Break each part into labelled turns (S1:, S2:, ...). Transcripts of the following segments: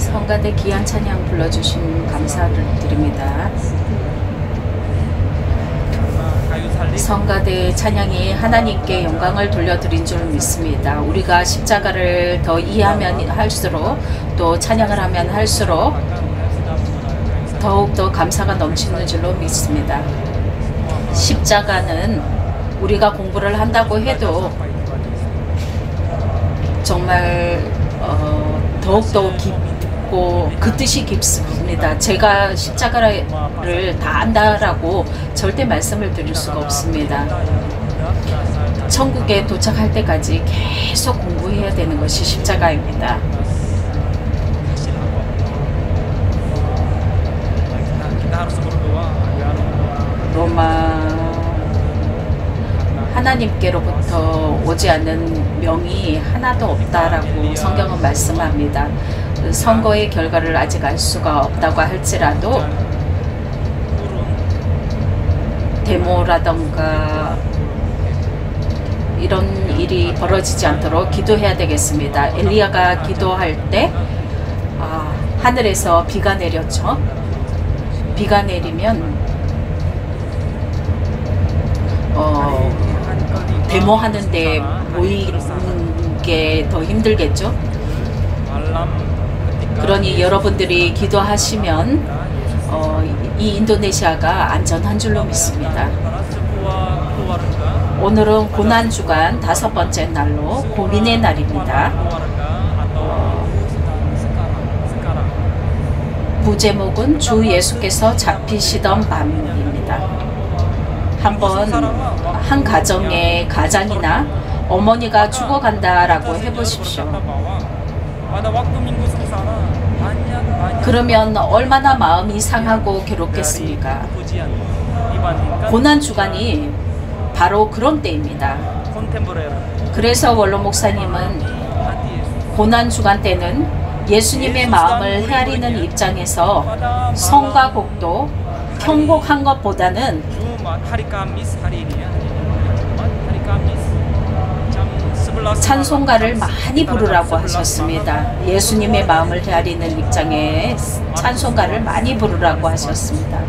S1: 성가대 귀한 찬양 불러주신 감사를 드립니다. 성가대 찬양이 하나님께 영광을 돌려드린 줄 믿습니다. 우리가 십자가를 더 이해하면 할수록 또 찬양을 하면 할수록 더욱더 감사가 넘치는 줄로 믿습니다. 십자가는 우리가 공부를 한다고 해도 정말 더욱더 깊고 그 뜻이 깊습니다. 제가 십자가를 다 안다라고 절대 말씀을 드릴 수가 없습니다. 천국에 도착할 때까지 계속 공부해야 되는 것이 십자가입니다. 로마 하나님께로부터 오지 않는 명이 하나도 없다라고 성경은 말씀합니다. 선거의 결과를 아직 알 수가 없다고 할지라도 데모라던가 이런 일이 벌어지지 않도록 기도해야 되겠습니다. 엘리야가 기도할 때 하늘에서 비가 내렸죠. 비가 내리면 데모하는데 모이는 게 더 힘들겠죠. 그러니 여러분들이 기도하시면 이 인도네시아가 안전한 줄로 믿습니다. 오늘은 고난주간 5번째 날로 고민의 날입니다. 부제목은 주 예수께서 잡히시던 밤입니다. 한번 한 가정의 가장이나 어머니가 죽어간다라고 해보십시오. 그러면 얼마나 마음이 상하고 괴롭겠습니까? 고난주간이 바로 그런 때입니다. 그래서 원로 목사님은 고난주간 때는 예수님의 마음을 헤아리는 입장에서 성과 곡도 편곡한 것보다는 찬송가를 많이 부르라고 하셨습니다. 예수님의 마음을 헤아리는 입장에 찬송가를 많이 부르라고 하셨습니다.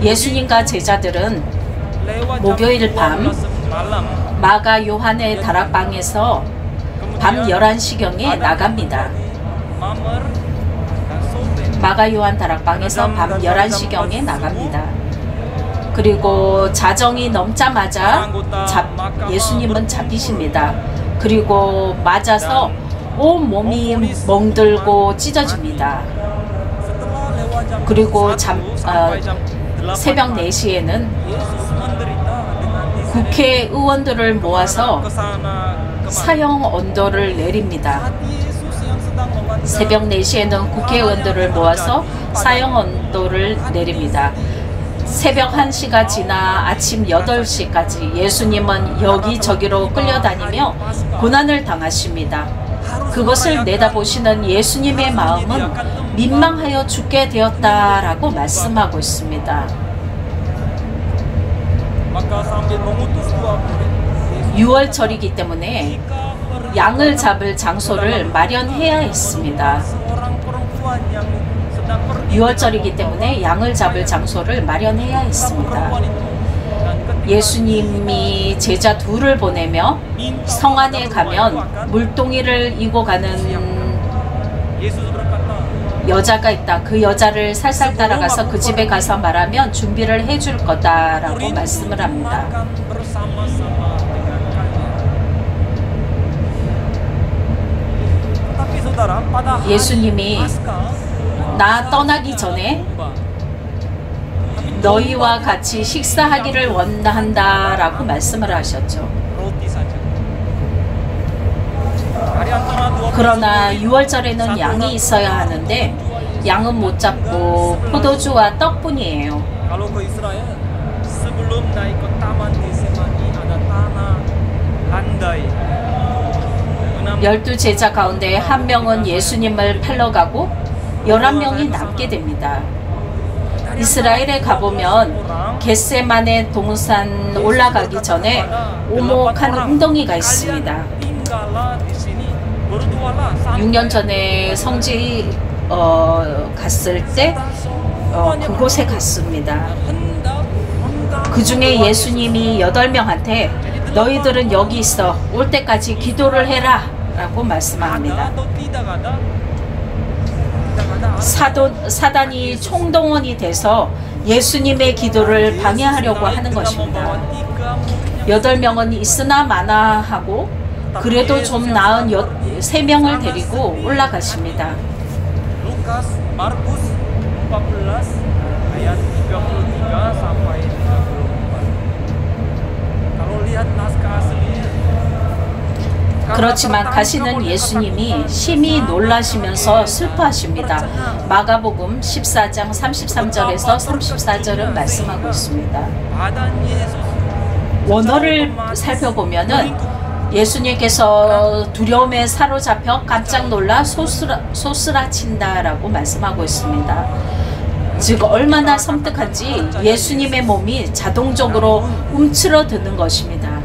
S1: 예수님과 제자들은 목요일 밤 마가 요한의 다락방에서 밤 11시경에 나갑니다. 마가 요한 다락방에서 밤 11시경에 나갑니다. 그리고 자정이 넘자마자 예수님은 잡히십니다. 그리고 맞아서 온 몸이 멍들고 찢어집니다. 그리고 새벽 4시에는 국회의원들을 모아서 사형 언도를 내립니다. 새벽 4시에는 국회의원들을 모아서 사형 언도를 내립니다. 새벽 1시가 지나 아침 8시까지 예수님은 여기저기로 끌려다니며 고난을 당하십니다. 그것을 내다보시는 예수님의 마음은 민망하여 죽게 되었다라고 말씀하고 있습니다. 6월절이기 때문에 양을 잡을 장소를 마련해야 했습니다. 6월절이기 때문에 양을 잡을 장소를 마련해야 했습니다. 예수님이 제자 둘을 보내며 성 안에 가면 물동이를 이고 가는 여자가 있다. 그 여자를 살살 따라가서 그 집에 가서 말하면 준비를 해줄 거다라고 말씀을 합니다. 예수님이 나 떠나기 전에 너희와 같이 식사하기를 원한다 라고 말씀을 하셨죠. 그러나 6월절에는 양이 있어야 하는데 양은 못 잡고 포도주와 떡뿐이에요. 12제자 가운데 한 명은 예수님을 팔러 가고 11명이 남게 됩니다. 이스라엘에 가보면 겟세마네 동산 올라가기 전에 오목한 웅덩이가 있습니다. 6년 전에 성지 갔을 때 그곳에 갔습니다. 그 중에 예수님이 8명한테 너희들은 여기 있어 올 때까지 기도를 해라 라고 말씀합니다. 사단이 총동원이 돼서 예수님의 기도를 방해하려고 하는 것입니다. 8명은 있으나 마나 하고 그래도 좀 나은 3명을 데리고 올라가십니다. 그렇지만 가시는 예수님이 심히 놀라시면서 슬퍼하십니다. 마가복음 14장 33절에서 34절은 말씀하고 있습니다. 원어를 살펴보면은 예수님께서 두려움에 사로잡혀 깜짝 놀라 소스라친다라고 말씀하고 있습니다. 즉 얼마나 섬뜩한지 예수님의 몸이 자동적으로 움츠러드는 것입니다.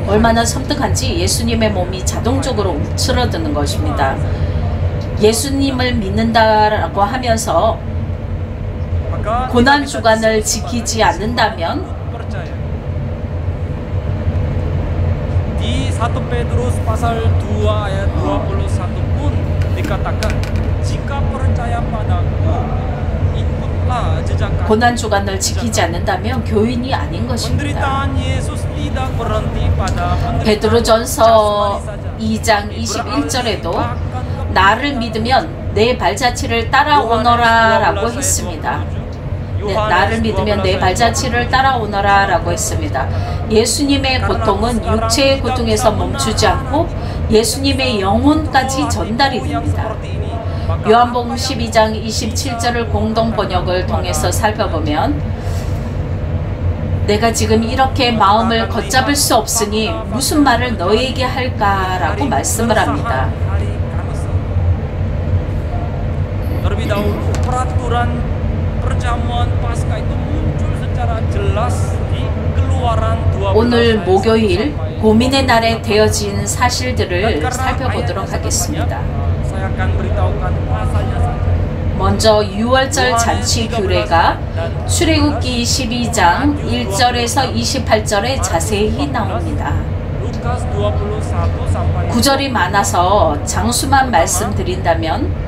S1: 얼마나 섬뜩한지 예수님의 몸이 자동적으로 움츠러드는 것입니다. 예수님을 믿는다라고 하면서 고난주간을 지키지 않는다면 di 1 Petrus pasal 2 ayat 21 pun dikatakan jika percaya padaku ikutlah jejak 고난주간을 지키지 않는다면 교인이 아닌 것입니다. 베드로전서 2장 21절에도 나를 믿으면 내 발자취를 따라오너라 라고 했습니다. 나를 믿으면 내 발자취를 따라오너라 라고 했습니다. 예수님의 고통은 육체의 고통에서 멈추지 않고 예수님의 영혼까지 전달이 됩니다. 요한복음 12장 27절을 공동번역을 통해서 살펴보면 내가 지금 이렇게 마음을 걷잡을 수 없으니 무슨 말을 너에게 할까 라고 말씀을 합니다. 오늘 목요일 고민의 날에 되어진 사실들을 살펴보도록 하겠습니다. 먼저 6월절 잔치 규례가 출애굽기 12장 1절에서 28절에 자세히 나옵니다. 구절이 많아서 장수만 말씀드린다면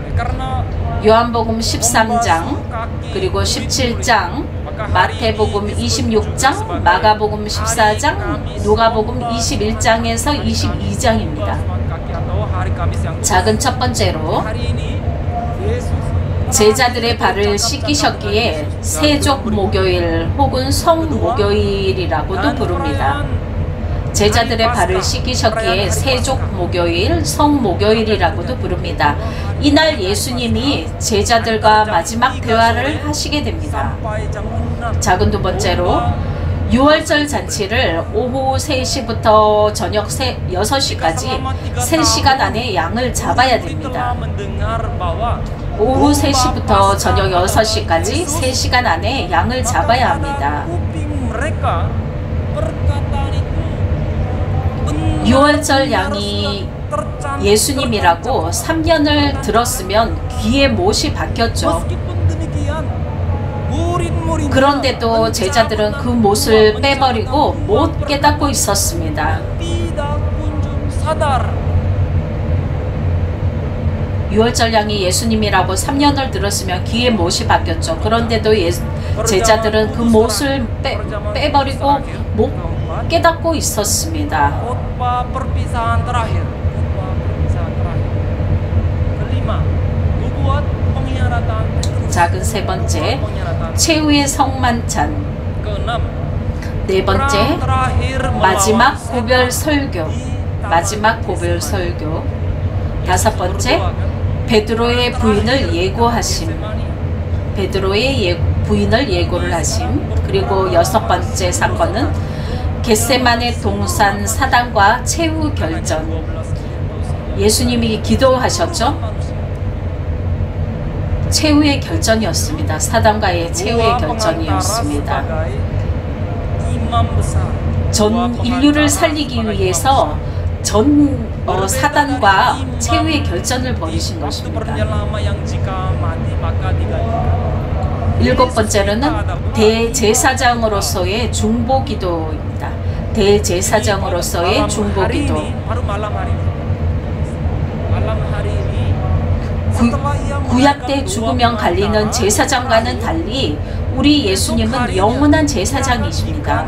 S1: 요한복음 13장 그리고 17장 마태복음 26장 마가복음 14장 누가복음 21장에서 22장입니다. 작은 첫 번째로 제자들의 발을 씻기셨기에 세족 목요일 혹은 성 목요일이라고도 부릅니다. 제자들의 발을 씻기셨기에 세족 목요일, 성 목요일이라고도 부릅니다. 이날 예수님이 제자들과 마지막 대화를 하시게 됩니다. 작은 두 번째로 6월절 잔치를 오후 3시부터 저녁 6시까지 3시간 안에 양을 잡아야 됩니다. 오후 3시부터 저녁 6시까지 3시간 안에 양을 잡아야 합니다. 6월절 양이 예수님이라고 3년을 들었으면 귀의 못이 박혔죠. 그런데도 제자들은 그 못을 빼버리고 못 깨닫고 있었습니다. 6월절 양이 예수님이라고 3년을 들었으면 귀의 못이 박혔죠. 그런데도 제자들은 그 못을 빼버리고 못 깨닫고 있었습니다. 작은 세 번째, 최후의 성만찬. 네 번째, 마지막 고별 설교. 다섯 번째, 베드로의 부인을 예고하심. 부인을 예고를 하심. 그리고 여섯 번째 사건은 겟세마네 동산 사단과 최후 결전. 예수님이 기도하셨죠. 최후의 결전이었습니다. 사단과의 최후의 결전이었습니다. 전 인류를 살리기 위해서 사단과 최후의 결전을 벌이신 것입니다. 일곱 번째로는 대제사장으로서의 중보기도입니다. 대제사장으로서의 중보기도. 구약 때 죽으면 갈리는 제사장과는 달리 우리 예수님은 영원한 제사장이십니다.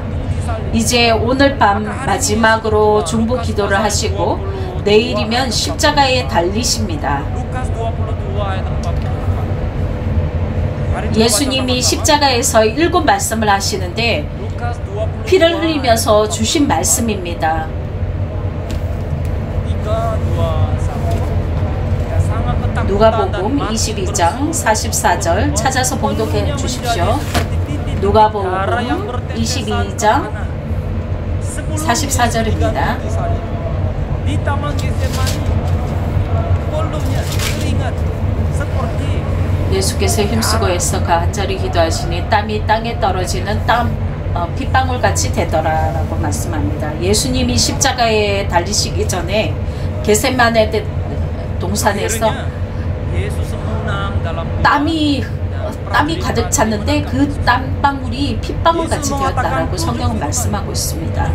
S1: 이제 오늘 밤 마지막으로 중보 기도를 하시고 내일이면 십자가에 달리십니다. 예수님이 십자가에서 7 말씀을 하시는데 피를 흘리면서 주신 말씀입니다. 누가복음 22장 44절 찾아서 봉독해 주십시오. 누가복음 22장 44절입니다. 예수께서 힘쓰고 애써 간절히 기도하시니 땀이 땅에 떨어지는 핏방울같이 되더라라고 말씀합니다. 예수님이 십자가에 달리시기 전에 겟세마네 동산에서 땀이 가득 찼는데 그 땀방울이 핏방울같이 되었다라고 성경은 말씀하고 있습니다.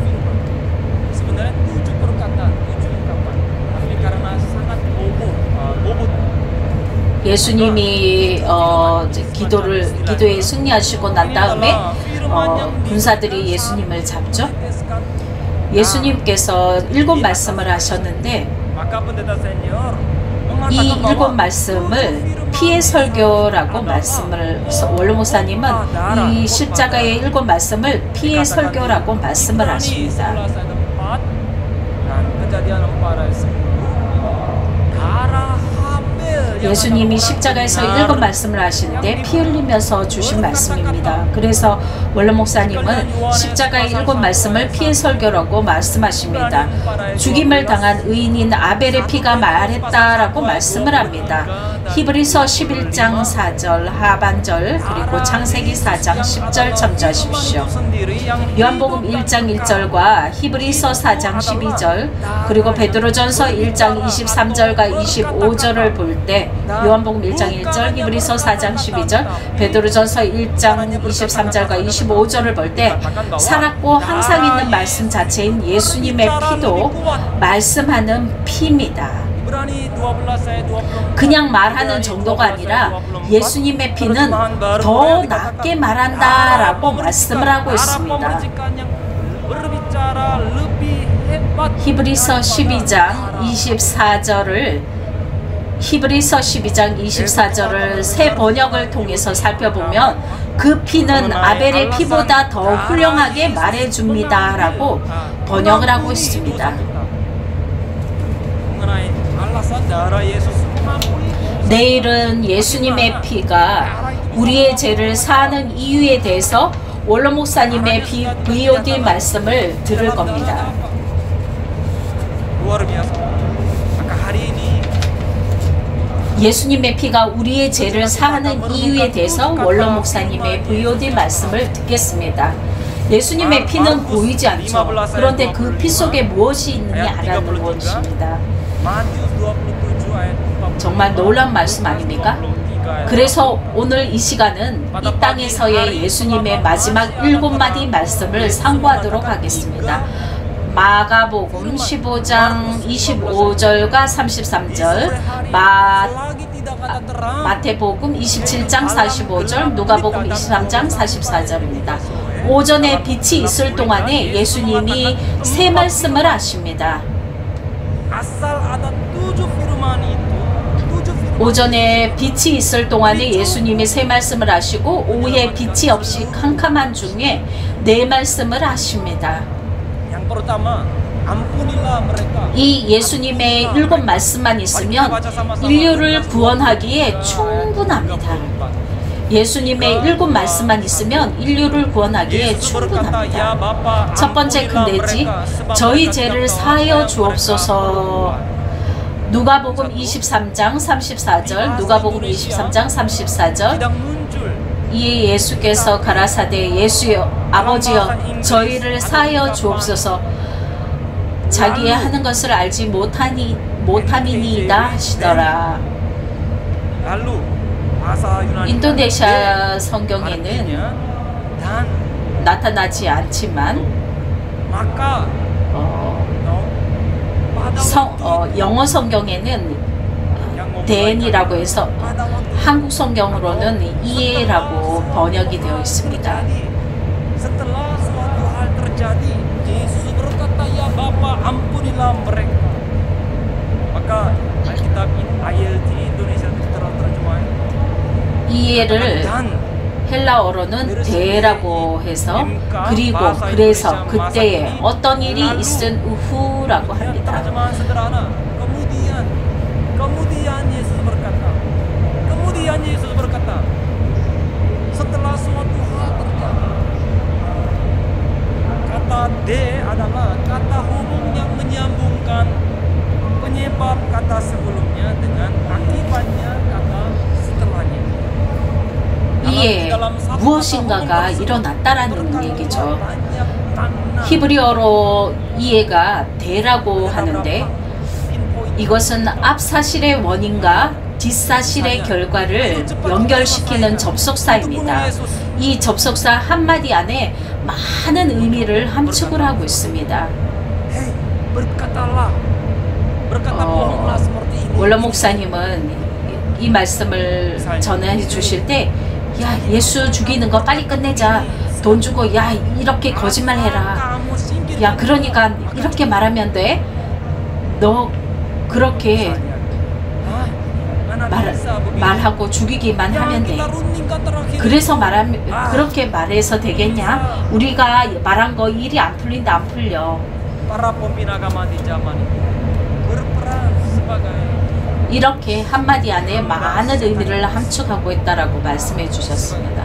S1: 예수님이 기도에 승리하시고 난 다음에 군사들이 예수님을 잡죠. 예수님께서 7 말씀을 하셨는데 이 7 말씀을 피의 설교라고 말씀을, 원로 목사님은 이 십자가의 7 말씀을 피의 설교라고 말씀을 하십니다. 예수님이 십자가에서 7 말씀을 하시는데 피 흘리면서 주신 말씀입니다. 그래서 원로 목사님은 십자가의 7 말씀을 피의 설교라고 말씀하십니다. 죽임을 당한 의인인 아벨의 피가 말했다라고 말씀을 합니다. 히브리서 11장 4절 하반절 그리고 창세기 4장 10절 참조하십시오. 요한복음 1장 1절과 히브리서 4장 12절 그리고 베드로전서 1장 23절과 25절을 볼 때 요한복음 1장 1절, 히브리서 4장 12절, 베드로전서 1장 23절과 25절을 볼 때 살았고 항상 있는 말씀 자체인 예수님의 피도 말씀하는 피입니다. 그냥 말하는 정도가 아니라 예수님의 피는 더 낫게 말한다라고 말씀을 하고 있습니다. 히브리서 12장 24절을 히브리서 12장 24절을 새 번역을 통해서 살펴보면 그 피는 아벨의 피보다 더 훌륭하게 말해줍니다 라고 번역을 하고 있습니다. 내일은 예수님의 피가 우리의 죄를 사하는 이유에 대해서 원로 목사님의 VOD 말씀을 들을 겁니다. 예수님의 피가 우리의 죄를 사하는 이유에 대해서 원로 목사님의 VOD 말씀을 듣겠습니다. 예수님의 피는 보이지 않죠. 그런데 그 피 속에 무엇이 있느냐라는 것입니다. 정말 놀라운 말씀 아닙니까? 그래서 오늘 이 시간은 이 땅에서의 예수님의 마지막 7마디 말씀을 상고하도록 하겠습니다. 마가복음 15장 25절과 33절, 마태복음 27장 45절, 누가복음 23장 44절입니다. 오전에 빛이 있을 동안에 예수님이 새 말씀을 하십니다. 오전에 빛이 있을 동안에 예수님이 새 말씀을 하시고 오후에 빛이 없이 캄캄한 중에 네 말씀을 하십니다. 이 예수님의 7 말씀만 있으면 인류를 구원하기에 충분합니다. 예수님의 7 말씀만 있으면 인류를 구원하기에 충분합니다. 첫 번째 큰데지 저희 죄를 사하여 주옵소서. 누가복음 23장 34절, 누가복음 23장 34절. 이에 예수께서 가라사대 예수여 아버지여 저희를 사하여 주옵소서. 자기의 하는 것을 알지 못함이니이다 하시더라. 인도네시아 성경에는 나타나지 않지만 영어 성경에는 댄이라고 해서 한국 성경으로는 이해라고 번역이 되어 있습니다.
S2: Setelah suatu hal terjadi, Yesus berkata, "Ya Bapa, ampunilah mereka." Maka Alkitab ILT Indonesia terjemahan
S1: 이해를 헬라어로는 대라고 해서 그리고 그래서 그때에 어떤 일이 있은 후라고 합니다.
S2: Kemudian Yesus berkata, setelah suatu hal terjadi. Kata D adalah kata hubung yang menyambungkan penyebab kata sebelumnya dengan akibatnya kata setelahnya.
S1: 이에 무엇인가가 일어났다라는 얘기죠. 히브리어로 이해가 대라고 하는데 이것은 앞사실의 원인과 뒷사실의 결과를 연결시키는 접속사입니다. 이 접속사 한마디 안에 많은 의미를 함축을 하고 있습니다. 원로 목사님은 이 말씀을 전해 주실 때 야, 예수 죽이는 거 빨리 끝내자. 돈 주고 야, 이렇게 거짓말 해라. 야, 그러니까 이렇게 말하면 돼. 너 그렇게 말하고 죽이기만 하면 돼. 그래서 그렇게 말해서 되겠냐? 우리가 말한 거 일이 안 풀린다, 안 풀려. 이렇게 한마디 안에 많은 의미를 함축하고 있다라고 말씀해 주셨습니다.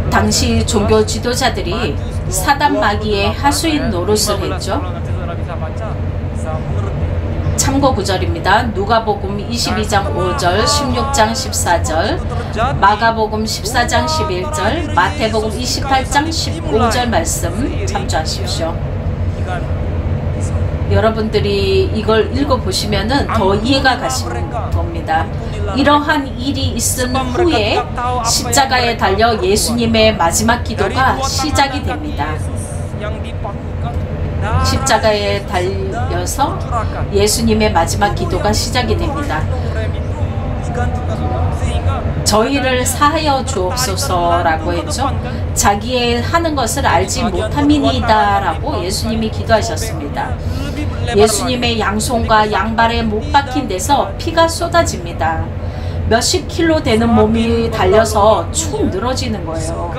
S1: 당시 종교 지도자들이 사단 마귀의 하수인 노릇을 했죠. 참고 구절입니다. 누가복음 22장 5절, 16장 14절, 마가복음 14장 11절, 마태복음 28장 15절 말씀 참조하십시오. 여러분들이 이걸 읽어보시면은 더 이해가 가시는 겁니다. 이러한 일이 있은 후에 십자가에 달려 예수님의 마지막 기도가 시작이 됩니다. 십자가에 달려서 예수님의 마지막 기도가 시작이 됩니다. 저희를 사하여 주옵소서라고 했죠. 자기의 하는 것을 알지 못함이니이다 라고 예수님이 기도하셨습니다. 예수님의 양손과 양발에 못 박힌 데서 피가 쏟아집니다. 몇십 킬로 되는 몸이 달려서 축 늘어지는 거예요.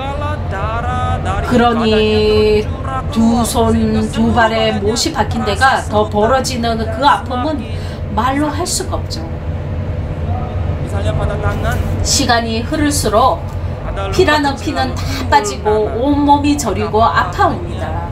S1: 그러니 두 손, 두 발에 못이 박힌 데가 더 벌어지는 그 아픔은 말로 할 수가 없죠. 시간이 흐를수록 피라는 피는 다 빠지고 온몸이 저리고 아파옵니다.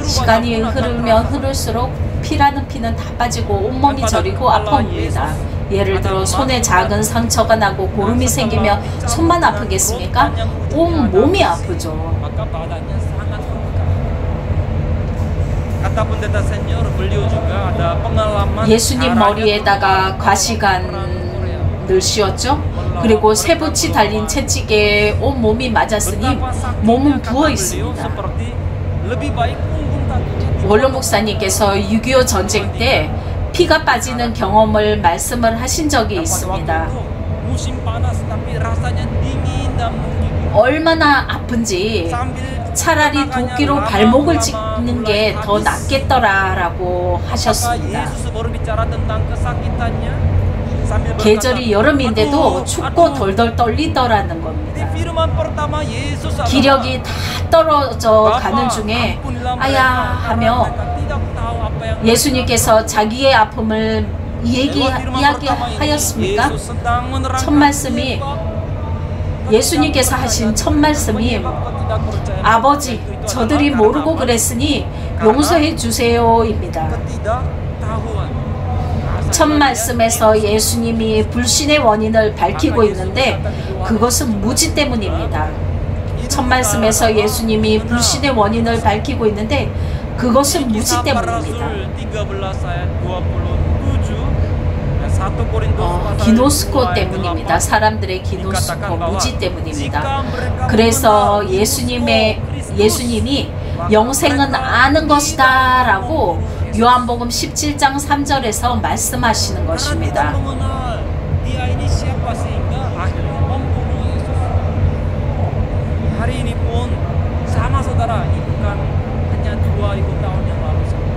S1: 시간이 흐르면 흐를수록 피라는 피는 다 빠지고 온몸이 저리고 아파옵니다. 예를 들어 손에 작은 상처가 나고 고름이 생기면 손만 아프겠습니까? 온 몸이 아프죠. 예수님 머리에다가 과시관을 씌웠죠. 그리고 쇠붙이 달린 채찍에 온 몸이 맞았으니 몸은 부어 있습니다. 원로 목사님께서 6.25 전쟁 때 피가 빠지는 경험을 말씀을 하신 적이 있습니다. 얼마나 아픈지 차라리 도끼로 발목을 찍는 게 더 낫겠더라라고 하셨습니다. 계절이 여름인데도 춥고 덜덜 떨리더라는 겁니다. 기력이 다 떨어져 가는 중에 아야 하며 예수님께서 자기의 아픔을 이야기하였습니까? 첫 말씀이 예수님께서 하신 첫 말씀이 아버지, 저들이 모르고 그랬으니 용서해 주세요입니다. 첫 말씀에서 예수님이 불신의 원인을 밝히고 있는데 그것은 무지 때문입니다. 첫 말씀에서 예수님이 불신의 원인을 밝히고 있는데 그것은 무지 때문입니다. 기노스코 때문입니다. 사람들의 기노스코, 무지 때문입니다. 그래서 예수님이 영생은 아는 것이다 라고 요한복음 17장 3절에서 말씀하시는 것입니다.
S2: hari ini pun sama saudara, ini bukan hanya 2000 tahun yang lalu saja.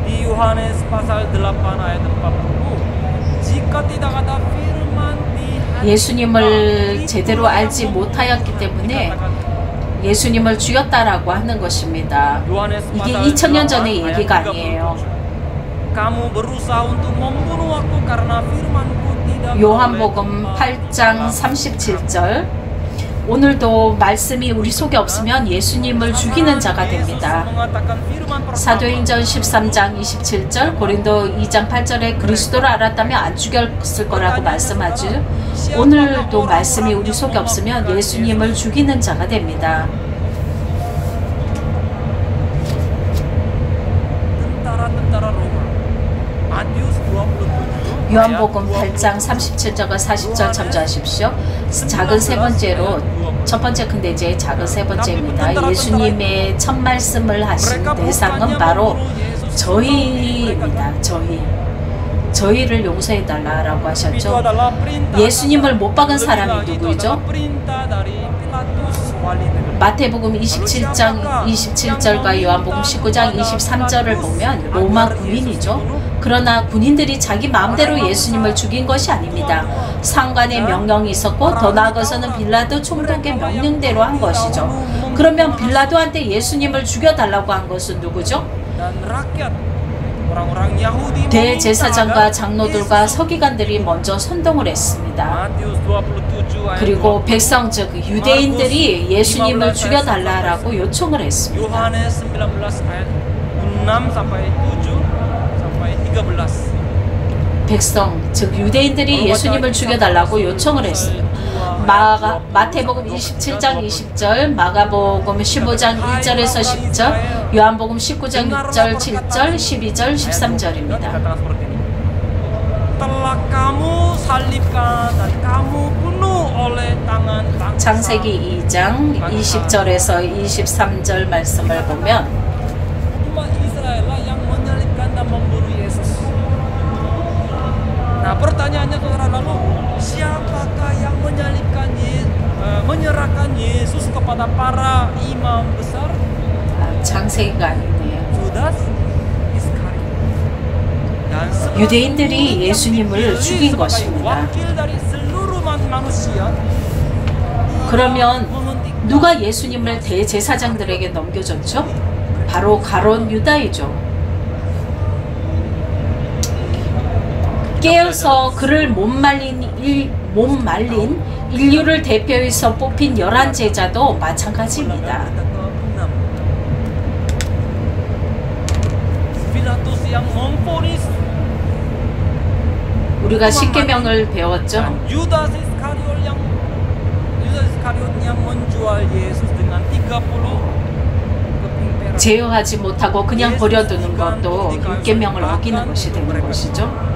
S2: Di Yohanes pasal 8 ayat 40, jika tidak ada firman di hati
S1: 예수님을 제대로 알지 못하였기 때문에 예수님을 죽였다라고 하는 것입니다. 이게 2000년 전의 얘기가 아니에요.
S2: kamu berusaha untuk membunuh aku karena firmanku tidak.
S1: 요한복음 8장 37절 오늘도 말씀이 우리 속에 없으면 예수님을 죽이는 자가 됩니다. 사도행전 13장 27절, 고린도 2장 8절에 그리스도를 알았다면 안 죽였을 거라고 말씀하죠. 오늘도 말씀이 우리 속에 없으면 예수님을 죽이는 자가 됩니다. 요한복음 8장 37절과 40절 참조하십시오. 작은 세 번째로 첫 번째 큰 대제의 작은 세 번째입니다. 예수님의 첫 말씀을 하신 대상은 바로 저희입니다. 저희를 용서해달라고 하셨죠. 예수님을 못 박은 사람이 누구죠? 마태복음 27장 27절과 요한복음 19장 23절을 보면 로마 군인이죠. 그러나 군인들이 자기 마음대로 예수님을 죽인 것이 아닙니다. 상관의 명령이 있었고 더 나아가서는 빌라도 총독의 명령대로 한 것이죠. 그러면 빌라도한테 예수님을 죽여달라고 한 것은 누구죠? 대제사장과 장로들과 서기관들이 먼저 선동을 했습니다. 그리고 백성 즉 유대인들이 예수님을 죽여달라고 요청을 했습니다. 백성 즉 유대인들이 예수님을 죽여달라고 요청을 했습니다. 마태복음 27장 20절, 마가복음 15장 1절에서 10절, 요한복음 19장 6절, 7절, 12절, 13절입니다. 창세기 2장 20절에서 23절 말씀을 보면
S2: Nah, pertanyaannya saudara, lalu siapakah yang menyerahkan Yesus kepada para imam besar?
S1: 창세기가 아니네요.
S2: Judas Iskariot.
S1: 유대인들이 예수님을 죽인 것입니다. 그러면 누가 예수님을 대제사장들에게 넘겨줬죠? 바로 가룟 유다이죠. 깨어서 그를 못 말린 인류를 대표해서 뽑힌 11제자도 마찬가지입니다. 우리가 십계명을 배웠죠. 제어하지 못하고 그냥 버려두는 것도 십계명을 어기는 것이 되는 것이죠.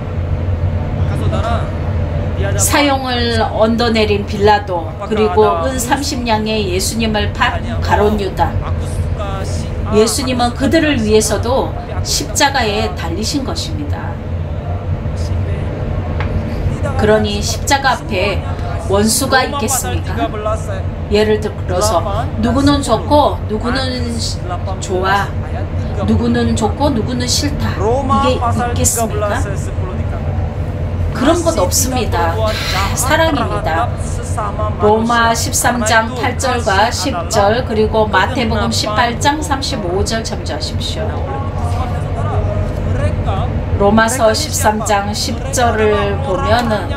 S1: 사형을 언도내린 빌라도, 그리고 은 30냥에 예수님을 판 가룟 유다. 예수님은 그들을 위해서도 십자가에 달리신 것입니다. 그러니 십자가 앞에 원수가 있겠습니까? 예를 들어서 누구는 좋고 누구는 좋아, 누구는 좋고 누구는 싫다, 이게 있겠습니까? 그런 것 없습니다. 사랑입니다. 로마 13장 8절과 10절, 그리고 마태복음 18장 35절 참조하십시오. 로마서 13장 10절을 보면은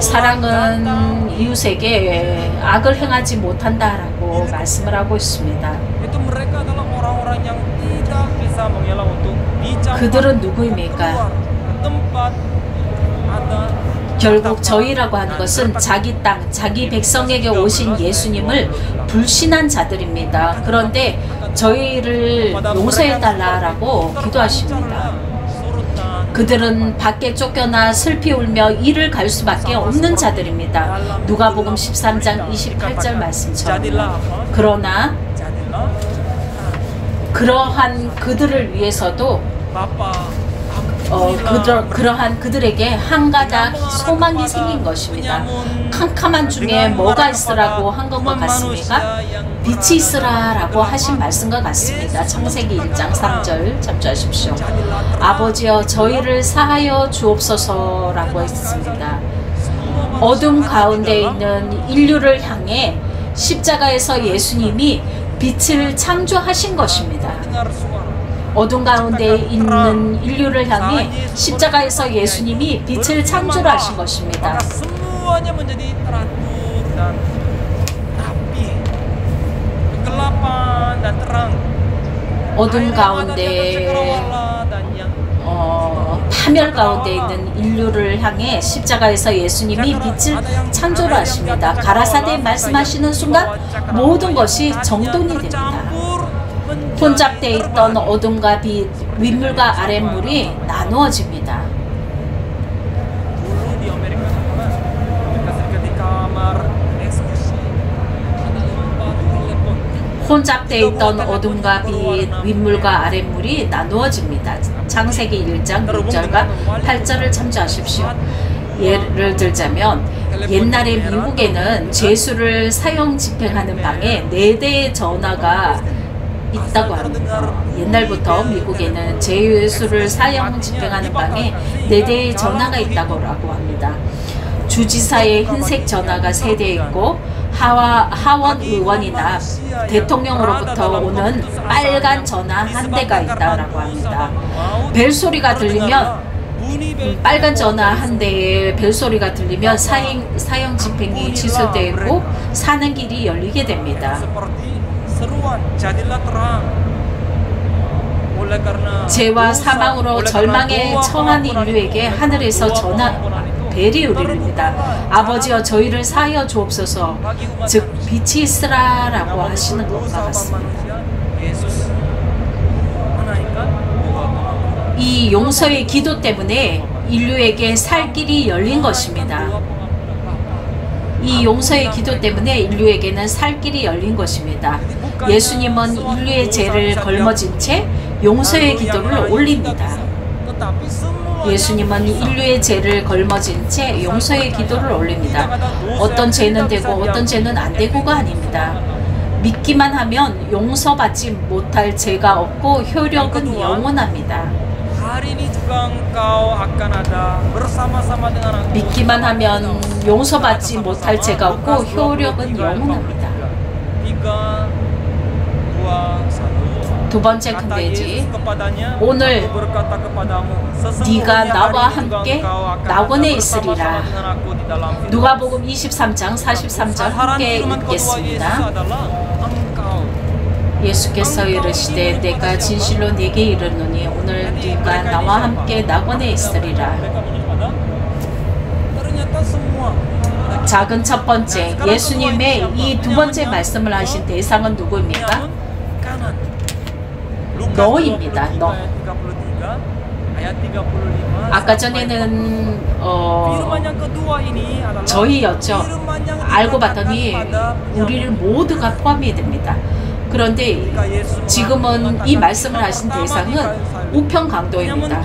S1: 사랑은 이웃에게 악을 행하지 못한다라고 말씀을 하고 있습니다.
S2: Itu mereka adalah orang-orang yang tidak bisa mengelak untuk bicara
S1: 그들은 누구입니까?
S2: tempat ada
S1: 결국 저희라고 하는 것은 자기 땅, 자기 백성에게 오신 예수님을 불신한 자들입니다. 그런데 저희를 용서해달라고 기도하십니다. 그들은 밖에 쫓겨나 슬피 울며 이를 갈 수밖에 없는 자들입니다. 누가복음 13장 28절 말씀처럼. 그러나 그러한 그들을 위해서도 그러한 그들에게 한 가닥 소망이 생긴 것입니다. 캄캄한 중에 뭐가 있으라고 한 것과 같습니까? 빛이 있으라라고 하신 말씀과 같습니다. 창세기 1장 3절 참조하십시오. 아버지여 저희를 사하여 주옵소서라고 했습니다. 어둠 가운데 있는 인류를 향해 십자가에서 예수님이 빛을 창조하신 것입니다. 어둠 가운데 있는 인류를 향해 십자가에서 예수님이 빛을 창조하신 것입니다. 어둠 가운데 파멸 가운데 있는 인류를 향해 십자가에서 예수님이 빛을 창조를 하십니다. 가라사대 말씀하시는 순간 모든 것이 정돈이 됩니다. 혼잡되어 있던 어둠과 빛, 윗물과 아랫물이 나누어집니다. 혼잡되어 있던 어둠과 빛, 윗물과 아랫물이 나누어집니다. 창세기 1장 6절과 8절을 참조하십시오. 예를 들자면 옛날에 미국에는 죄수를 사형 집행하는 방에 4대의 전화가 있다고 합니다. 옛날부터 미국에는 죄수를 사형 집행하는 방에 4대의 전화가 있다고 합니다. 주지사의 흰색 전화가 3대 있고 하원 의원이나 대통령으로부터 오는 빨간 전화 1대가 있다고 합니다. 벨소리가 들리면 빨간 전화 1대에 벨소리가 들리면 사형 집행이 취소되고 사는 길이 열리게 됩니다. 죄와 사망으로 절망에 처한 인류에게 하늘에서 벨이 울립니다. 아버지여 저희를 사하여 주옵소서. 즉 빛이 있으라라고 하시는 것과 같습니다. 이 용서의 기도 때문에 인류에게 살 길이 열린 것입니다. 이 용서의 기도 때문에 인류에게는 살 길이 열린 것입니다. 예수님은 인류의 죄를 걸머진 채 용서의 기도를 올립니다. 예수님은 인류의 죄를 걸머진 채 용서의 기도를 올립니다. 어떤 죄는 되고 어떤 죄는 안 되고가 아닙니다. 믿기만 하면 용서받지 못할 죄가 없고 효력은 영원합니다. 믿기만 하면 용서받지 못할 죄가 없고 효력은 영원합니다. 두 번째 큰 돼지, 오늘 네가 나와 함께 낙원에 있으리라. 누가복음 23장 43절 함께 읽겠습니다. 예수께서 이르시되 내가 진실로 네게 이르노니 오늘 네가 나와 함께 낙원에 있으리라. 작은 첫 번째, 예수님의 이 두 번째 말씀을 하신 대상은 누구입니까? 너입니다. 너. 아까 전에는 저희였죠. 알고 봤더니 우리를 모두가 포함이 됩니다. 그런데 지금은 이 말씀을 하신 대상은 우편 강도입니다.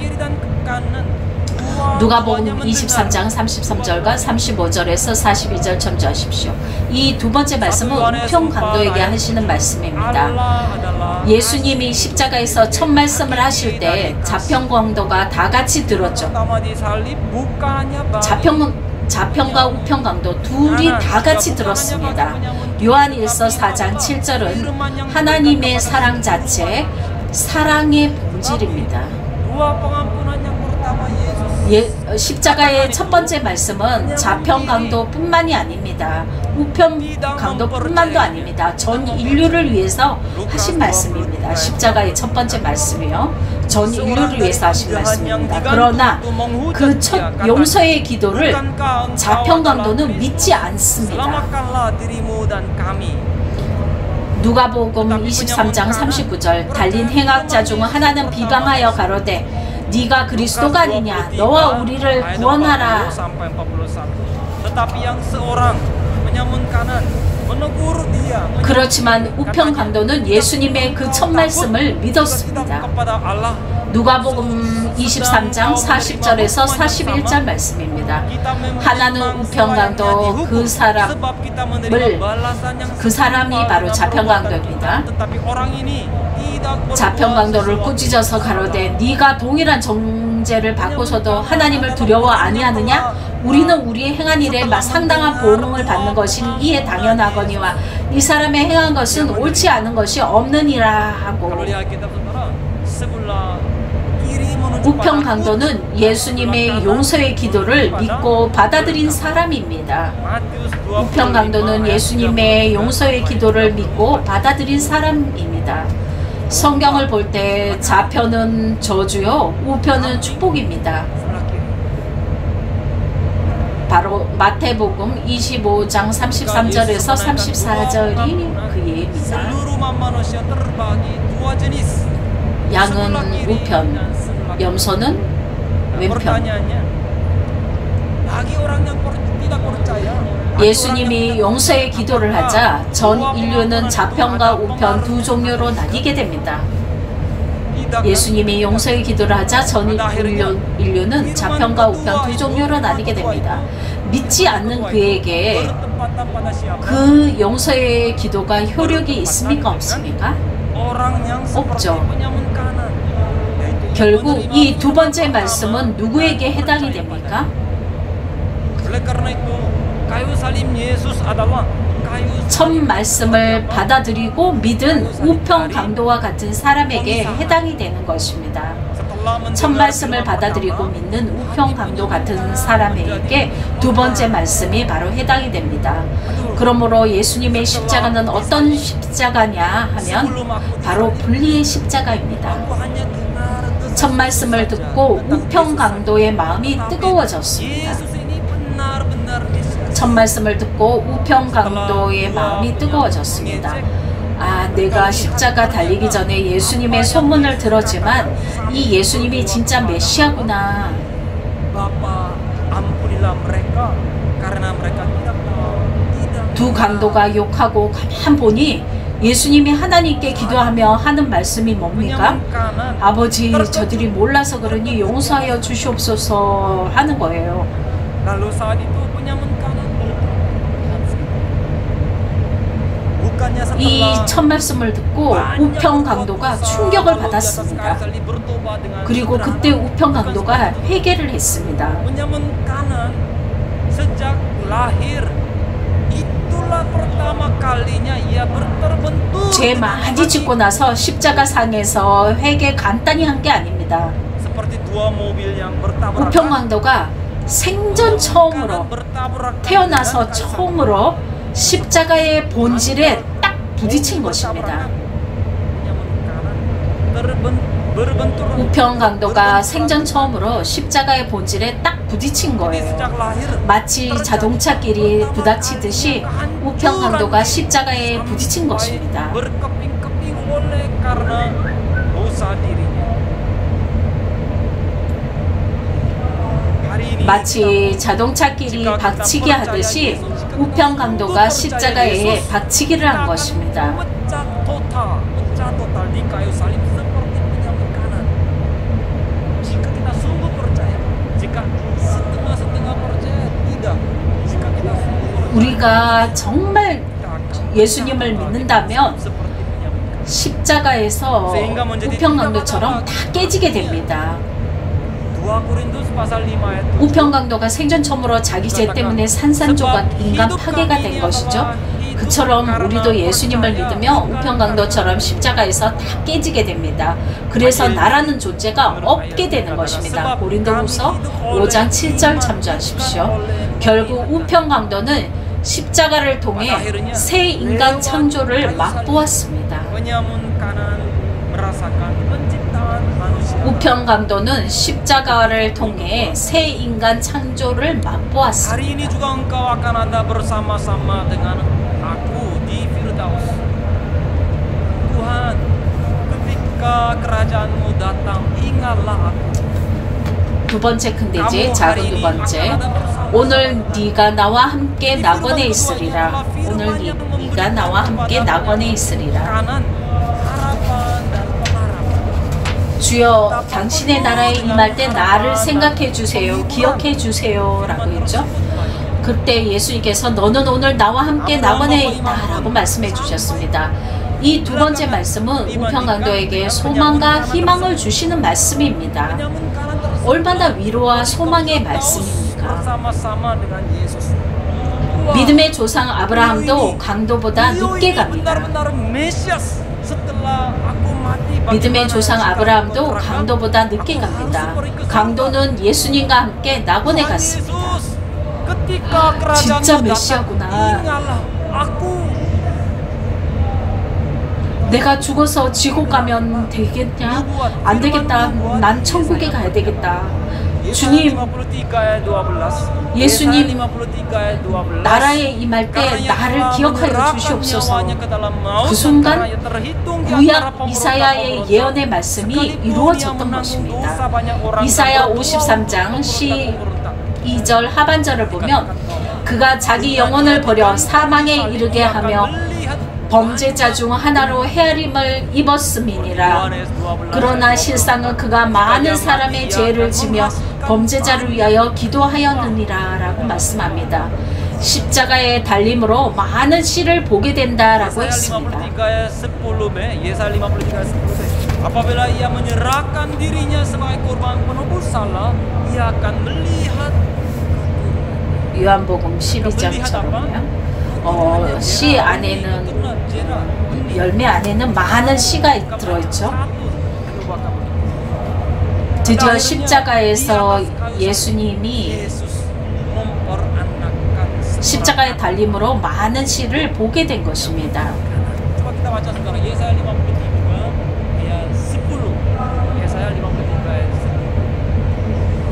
S1: 누가복음 23장 33절과 35절에서 42절 참조하십시오. 이 두 번째 말씀은 우편 강도에게 하시는 말씀입니다. 예수님이 십자가에서 첫 말씀을 하실 때 자평 강도가 다 같이 들었죠. 자평과 우편 강도 둘이 다 같이 들었습니다. 요한일서 4장 7절은 하나님의 사랑 자체, 사랑의 본질입니다. 십자가의 첫 번째 말씀은 좌편 강도뿐만이 아닙니다. 우편 강도뿐만도 아닙니다. 전 인류를 위해서 하신 말씀입니다. 십자가의 첫 번째 말씀이요. 전 인류를 위해서 하신 말씀입니다. 그러나 그 첫 용서의 기도를 좌편 강도는 믿지 않습니다. 누가복음 23장 39절 달린 행악자 중 하나는 비방하여 가로되 네가 그리스도가 아니냐 너와 우리를 구원하라. 그렇지만 우편 강도는 예수님의 그 첫 말씀을 믿었습니다. 누가복음 23장 40절에서 41절 말씀입니다. 하나는 우편 강도 그 사람이 바로 좌편 강도입니다. 좌편 강도를 꾸짖어서 가로되 네가 동일한 정죄를 받고서도 하나님을 두려워 아니하느냐? 우리는 우리의 행한 일에 상당한 보응을 받는 것이 이에 당연하거니와 이 사람의 행한 것은 옳지 않은 것이 없느니라 하고. 우편 강도는 예수님의 용서의 기도를 믿고 받아들인 사람입니다. 우편 강도는 예수님의 용서의 기도를 믿고 받아들인 사람입니다. 성경을 볼 때 좌편은 저주요, 우편은 축복입니다. 바로 마태복음 25장 33절에서 34절이 그 예입니다. 양은 우편, 염소는 왼편. 예수님이 용서의 기도를 하자 전 인류는 좌편과 우편 두 종류로 나뉘게 됩니다. 예수님이 용서의 기도를 하자 전 인류는 좌편과 우편 두 종류로 나뉘게 됩니다. 믿지 않는 그에게 그 용서의 기도가 효력이 있습니까? 없습니까? 없죠. 결국 이 두 번째 말씀은 누구에게 해당이 됩니까? 첫 말씀을 받아들이고 믿은 우편 강도와 같은 사람에게 해당이 되는 것입니다. 첫 말씀을 받아들이고 믿는 우편 강도 같은 사람에게 두 번째 말씀이 바로 해당이 됩니다. 그러므로 예수님의 십자가는 어떤 십자가냐 하면 바로 분리의 십자가입니다. 첫 말씀을 듣고 우편 강도의 마음이 뜨거워졌습니다. 첫 말씀을 듣고 우편 강도의 마음이 뜨거워졌습니다. 아, 내가 십자가 달리기 전에 예수님의 소문을 들었지만 이 예수님이 진짜 메시아구나. 두 강도가 욕하고 가만 보니 예수님이 하나님께 기도하며 하는 말씀이 뭡니까? 아버지, 저들이 몰라서 그러니 용서하여 주시옵소서 하는 거예요. 이 첫 말씀을 듣고 우편 강도가 충격을 받았습니다. 그리고 그때 우편 강도가 회개를 했습니다. 죄 많이 짓고 나서 십자가상에서 회개 간단히 한 게 아닙니다. 우편 강도가 생전 처음으로 태어나서 처음으로 십자가의 본질에 딱 부딪힌 것입니다. 우편 강도가 생전 처음으로 십자가의 본질에 딱 부딪힌 거예요. 마치 자동차끼리 부딪히듯이 우편 강도가 십자가에 부딪힌 것입니다. 마치 자동차끼리 박치기 하듯이 우편 강도가 십자가에 박치기를 한 것입니다. 우리가 정말 예수님을 믿는다면 십자가에서 우편 강도처럼 다 깨지게 됩니다. 우편 강도가 생전 처음으로 자기 죄 때문에 산산조각 인간 파괴가 된 것이죠. 그처럼 우리도 예수님을 믿으면 우편강도처럼 십자가에서 다 깨지게 됩니다. 그래서 나라는 존재가 없게 되는 것입니다. 고린도후서 5장 7절 참조하십시오. 결국 우편강도는 십자가를 통해 새 인간 창조를 맛보았습니다. 우편강도는 십자가를 통해 새 인간 창조를 맛보았습니다. 두 번째 큰돼지, 작은 두 번째. 오늘 네가 나와 함께 낙원에 있으리라. 오늘 네가 나와 함께 낙원에 있으리라. 주여, 당신의 나라에 임할 때 나를 생각해 주세요. 기억해 주세요. 라고 했죠. 그때 예수님께서 너는 오늘 나와 함께 낙원에 있다 라고 말씀해 주셨습니다. 이 두 번째 말씀은 우편강도에게 소망과 희망을 주시는 말씀입니다. 얼마나 위로와 소망의 말씀입니까? 믿음의 조상 아브라함도 강도보다 늦게 갑니다. 믿음의 조상 아브라함도 강도보다 늦게 갑니다. 강도는 예수님과 함께 낙원에 갔습니다. 진짜 메시아구나. 내가 죽어서 지옥 가면 되겠냐? 안 되겠다. 난 천국에 가야 되겠다. 주님, 예수님 나라에 임할 때 나를 기억하여 주시옵소서. 그 순간 구약 이사야의 예언의 말씀이 이루어졌던 것입니다. 이사야 53장 12절 하반절을 보면 그가 자기 영혼을 버려 사망에 이르게 하며 범죄자 중 하나로 헤아림을 입었음이니라. 그러나 실상은 그가 많은 사람의 죄를 지며 범죄자를 위하여 기도하였느니라 라고 말씀합니다. 십자가의 달림으로 많은 시를 보게 된다라고 했습니다. 요한복음 12장처럼요. 시 안에는 열매 안에는 많은 시가 들어있죠. 드디어 십자가에서 예수님이 십자가의 달림으로 많은 시를 보게 된 것입니다.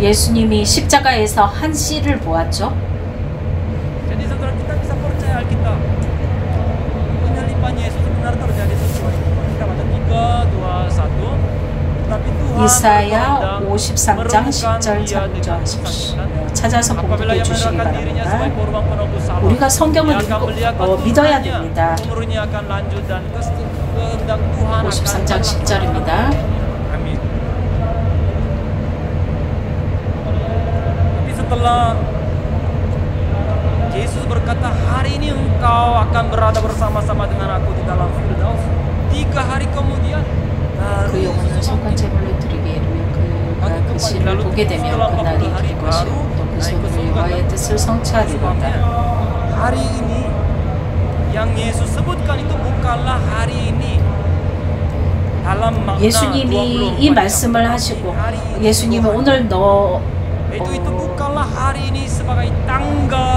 S1: 예수님이 십자가에서 한 시를 보았죠. 이사야 53장 10절 참조하십시오. 찾아서 공부해 주시기 바랍니다. 우리가 성경을 믿어야 됩니다. 53장 10절입니다.
S2: Yesus berkata, hari ini engkau akan berada bersama-sama dengan aku di dalam Firdaus. 3 hari kemudian
S1: 그 영혼을 성간제물로 드리게 이르면 그가 그 시를 보게 되면 그날이 길 것이요 또 그 손으로 여호와의 뜻을 성취하리로다.
S2: Hari ini yang Yesus sebutkan itu bukanlah hari ini.
S1: 예수님이 이 말씀을 하시고 예수님은 오늘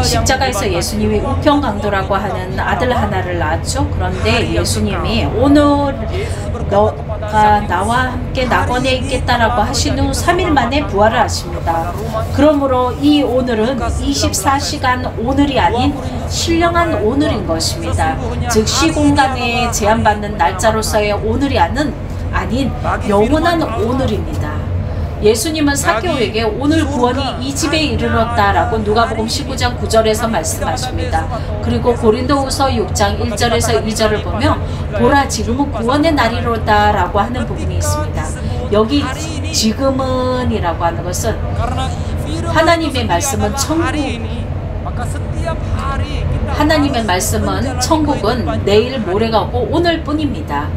S1: 십자가에서 예수님이 우편강도라고 하는 아들 하나를 낳았죠. 그런데 예수님이 오늘 너가 나와 함께 낙원에 있겠다라고 하신 후 3일 만에 부활을 하십니다. 그러므로 이 오늘은 24시간 오늘이 아닌 신령한 오늘인 것입니다. 즉 시공간에 제한받는 날짜로서의 오늘이 아닌 영원한 오늘입니다. 예수님은 사개오에게 오늘 구원이 이 집에 이르렀다라고 누가복음 19장 9절에서 말씀하십니다. 그리고 고린도후서 6장 1절에서 2절을 보면 보라 지금은 구원의 날이로다라고 하는 부분이 있습니다. 여기 지금은 이라고 하는 것은 하나님의 말씀은 하나님의 말씀은 천국은 내일 모레가 오고 오늘 뿐입니다.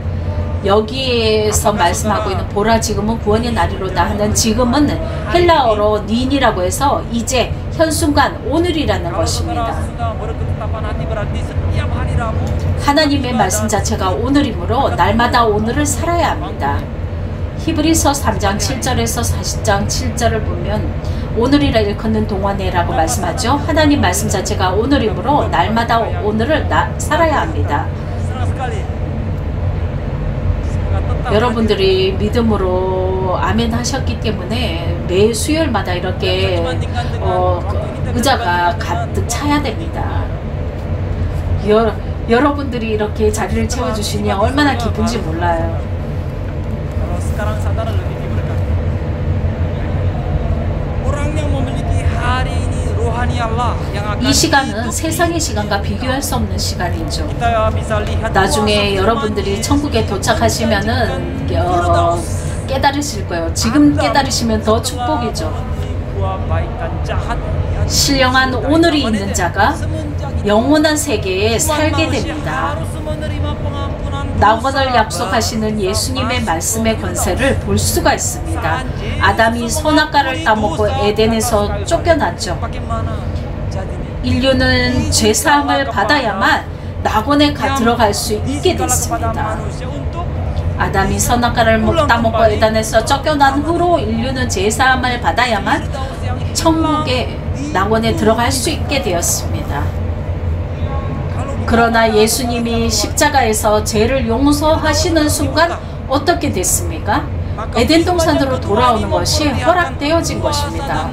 S1: 여기에서 말씀하고 있는 보라 지금은 구원의 날이로다 하는 지금은 헬라어로 닌이라고 해서 이제 현순간 오늘이라는 것입니다. 하나님의 말씀 자체가 오늘이므로 날마다 오늘을 살아야 합니다. 히브리서 3장 7절에서 40장 7절을 보면 오늘이라 일컫는 동안에라고 말씀하죠. 하나님 말씀 자체가 오늘이므로 날마다 오늘을 살아야 합니다. 여러분들이 믿음으로 아멘 하셨기 때문에 매 수요일마다 이렇게 의자가 가득 차야 됩니다. 여러분들이 이렇게 자리를 채워주시니 얼마나 기쁜지 몰라요. 이 시간은 세상의 시간과 비교할 수 없는 시간이죠. 나중에 여러분들이 천국에 도착하시면은 깨달으실 거예요. 지금 깨달으시면 더 축복이죠. 신령한 오늘이 있는 자가 영원한 세계에 살게 됩니다. 낙원을 약속하시는 예수님의 말씀의 권세를 볼 수가 있습니다. 아담이 선악과를 따먹고 에덴에서 쫓겨났죠. 인류는 죄사함을 받아야만 낙원에 들어갈 수 있게 됐습니다. 아담이 선악과를 따먹고 에덴에서 쫓겨난 후로 인류는 죄사함을 받아야만 천국의 낙원에 들어갈 수 있게 되었습니다. 그러나 예수님이 십자가에서 죄를 용서하시는 순간 어떻게 됐습니까? 에덴 동산으로 돌아오는 것이 허락되어진 것입니다.